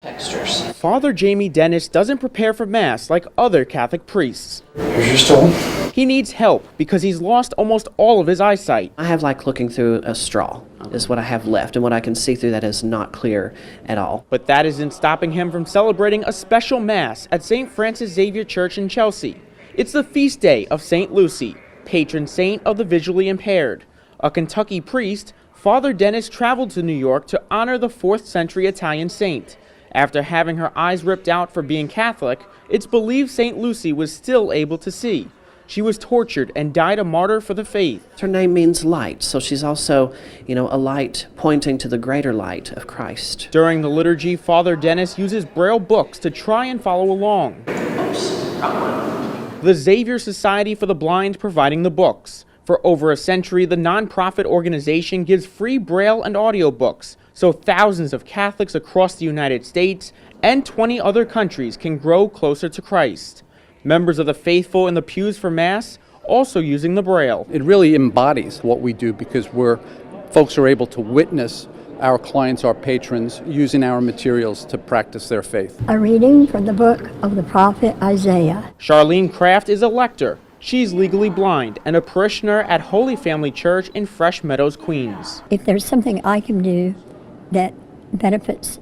Textures. Father Jamie Dennis doesn't prepare for Mass like other Catholic priests. Here's your stool. He needs help because he's lost almost all of his eyesight. I have like looking through a straw is what I have left, and what I can see through that is not clear at all. But that isn't stopping him from celebrating a special Mass at St. Francis Xavier Church in Chelsea. It's the feast day of St. Lucy, patron saint of the visually impaired. A Kentucky priest, Father Dennis traveled to New York to honor the 4th century Italian saint. After having her eyes ripped out for being Catholic, it's believed St. Lucy was still able to see. She was tortured and died a martyr for the faith. Her name means light, so she's also, a light pointing to the greater light of Christ. During the liturgy, Father Dennis uses Braille books to try and follow along. The Xavier Society for the Blind providing the books. For over a century, the nonprofit organization gives free Braille and audiobooks, so thousands of Catholics across the United States and 20 other countries can grow closer to Christ. Members of the faithful in the pews for Mass also using the Braille. It really embodies what we do because folks are able to witness our clients, our patrons, using our materials to practice their faith. A reading from the book of the prophet Isaiah. Charlene Kraft is a lector. She's legally blind and a parishioner at Holy Family Church in Fresh Meadows, Queens. If there's something I can do that benefits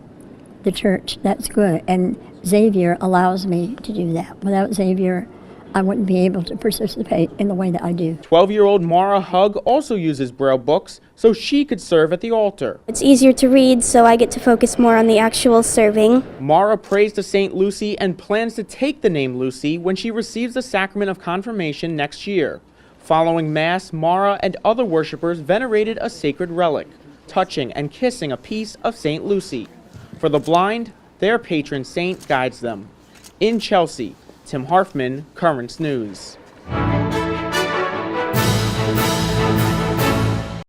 the church, that's good. And Xavier allows me to do that. Without Xavier, I wouldn't be able to participate in the way that I do. 12-year-old Mara Hug also uses Braille books so she could serve at the altar. It's easier to read, so I get to focus more on the actual serving. Mara prays to St. Lucy and plans to take the name Lucy when she receives the sacrament of confirmation next year. Following Mass, Mara and other worshipers venerated a sacred relic, touching and kissing a piece of St. Lucy. For the blind, their patron saint guides them. In Chelsea, Tim Harfman, Currents News.